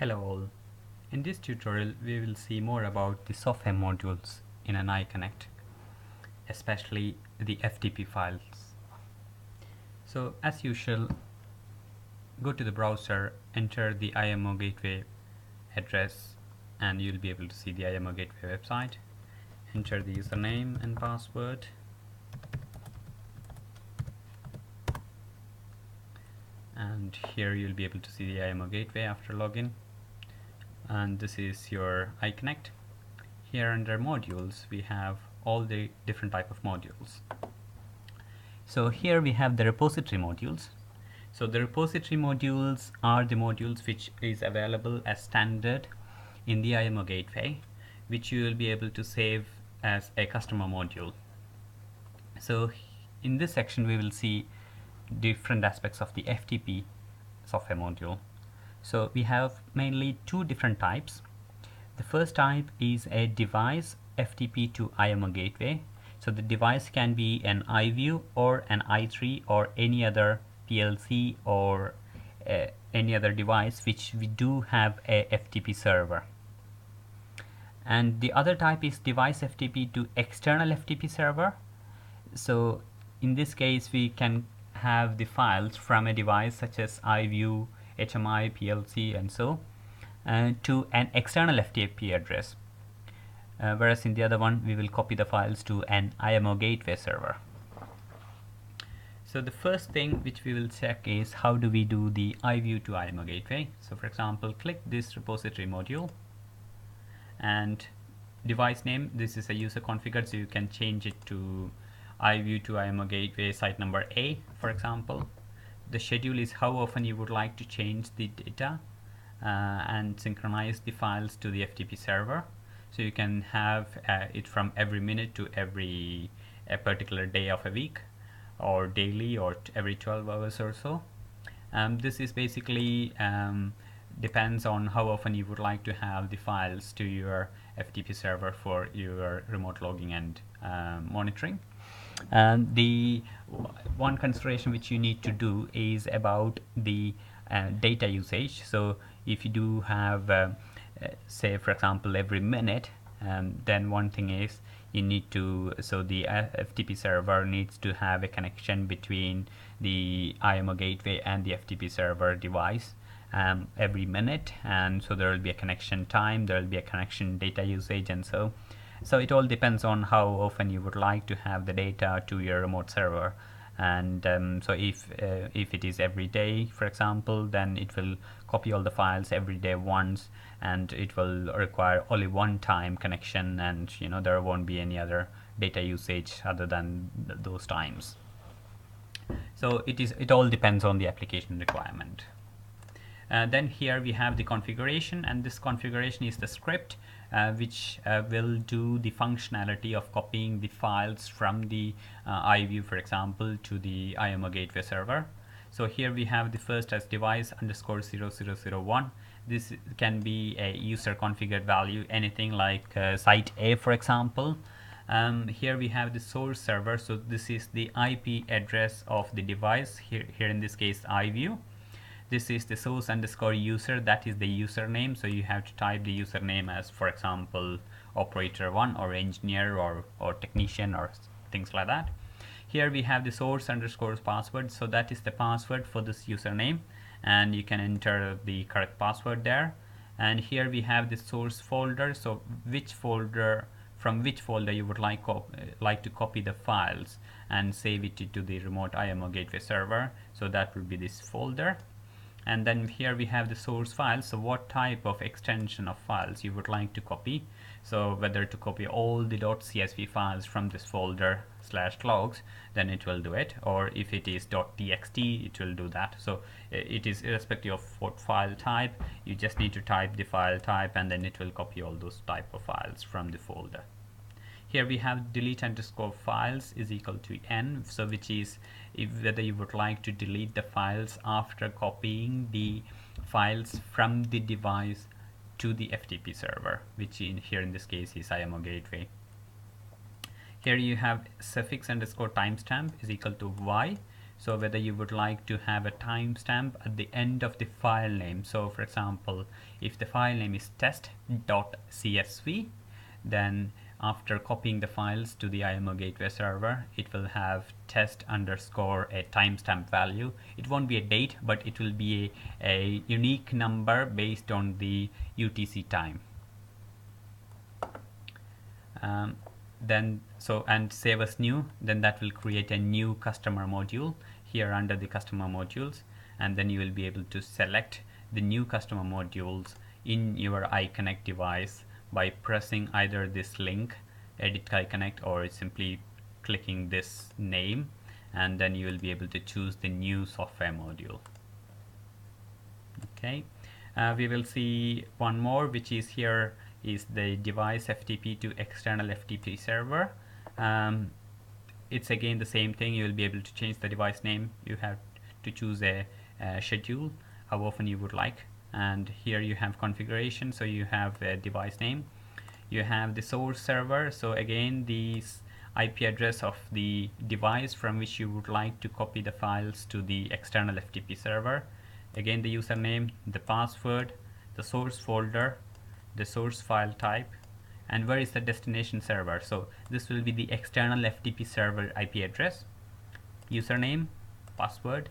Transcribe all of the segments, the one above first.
Hello all. In this tutorial we will see more about the software modules in an iConnect, especially the FTP files. So as usual, go to the browser, enter the IMO gateway address and you'll be able to see the IMO gateway website. Enter the username and password. And here you'll be able to see the IMO gateway after login. And this is your iConnect. Here under modules we have all the different type of modules. So here we have the repository modules. So the repository modules are the modules which is available as standard in the IMO gateway, which you will be able to save as a customer module. So in this section we will see different aspects of the FTP software module. So we have mainly two different types. The first type is a device FTP to IMO gateway. So the device can be an iView or an i3 or any other PLC or any other device which we do have a FTP server. And the other type is device FTP to external FTP server. So in this case we can have the files from a device such as iView, HMI, PLC and so to an external FTP address, whereas in the other one we will copy the files to an IMO gateway server. So the first thing which we will check is how do we do the iView to IMO gateway. So for example, click this repository module and device name, this is a user configured, so you can change it to iView to IMO gateway site number A, for example. The schedule is how often you would like to change the data and synchronize the files to the FTP server. So you can have it from every minute to every particular day of a week, or daily, or every 12 hours or so. This is basically depends on how often you would like to have the files to your FTP server for your remote logging and monitoring. And the one consideration which you need to do is about the data usage. So if you do have say for example every minute, then one thing is you need to, so the FTP server needs to have a connection between the IMO gateway and the FTP server device every minute, and so there will be a connection time, there will be a connection data usage, and so it all depends on how often you would like to have the data to your remote server. And so if it is every day, for example, then it will copy all the files every day once, and it will require only one time connection, and there won't be any other data usage other than those times. So it all depends on the application requirement. Then here we have the configuration, and this configuration is the script which will do the functionality of copying the files from the iView, for example, to the IMO gateway server. So here we have the first as device underscore 0001. This can be a user configured value, anything like site A, for example. Here we have the source server, so this is the IP address of the device, here in this case iView. This is the source underscore user, that is the username, so you have to type the username as, for example, operator1 or engineer or technician or things like that. Here we have the source underscore password, so that is the password for this username, and you can enter the correct password there. And here we have the source folder, so from which folder you would like to copy the files and save it to the remote IMO gateway server, so that will be this folder. And then here we have the source files, so what type of extension of files you would like to copy, so whether to copy all the .csv files from this folder /logs, then it will do it, or if it is .txt, it will do that. So it is irrespective of what file type, you just need to type the file type and then it will copy all those type of files from the folder. Here we have delete underscore files is equal to n, so which is whether you would like to delete the files after copying the files from the device to the FTP server, which here in this case is IMO gateway. Here you have suffix underscore timestamp is equal to y, So whether you would like to have a timestamp at the end of the file name. So for example, if the file name is test.csv, then after copying the files to the IMO gateway server, it will have test underscore a timestamp value. It won't be a date, but it will be a unique number based on the UTC time. And save as new, then that will create a new customer module here under the customer modules, and then you will be able to select the new customer modules in your iConnect device by pressing either this link, edit iConnect, or simply clicking this name, and then you will be able to choose the new software module. Okay, we will see one more, which is here is the device FTP to external FTP server. It's again the same thing. You will be able to change the device name. You have to choose a schedule, how often you would like, and here you have configuration. So you have a device name, you have the source server, so again the IP address of the device from which you would like to copy the files to the external FTP server, again the username, the password, the source folder, the source file type, and where is the destination server. So this will be the external FTP server IP address, username, password,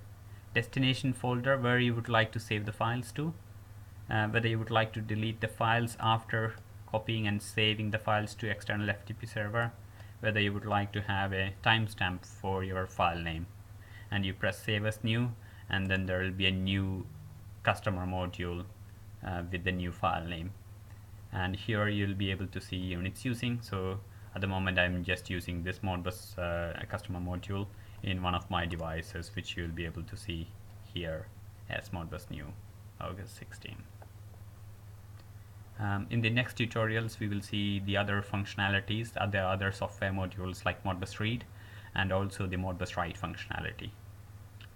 destination folder where you would like to save the files to, whether you would like to delete the files after copying and saving the files to external FTP server, whether you would like to have a timestamp for your file name, and you press save as new, and then there will be a new customer module with the new file name. And here you'll be able to see units using. So at the moment I'm just using this Modbus customer module in one of my devices, which you'll be able to see here as Modbus new August 16. In the next tutorials we will see the other functionalities, the other software modules like Modbus read and also the Modbus write functionality.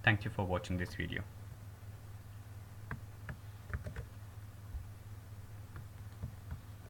Thank you for watching this video.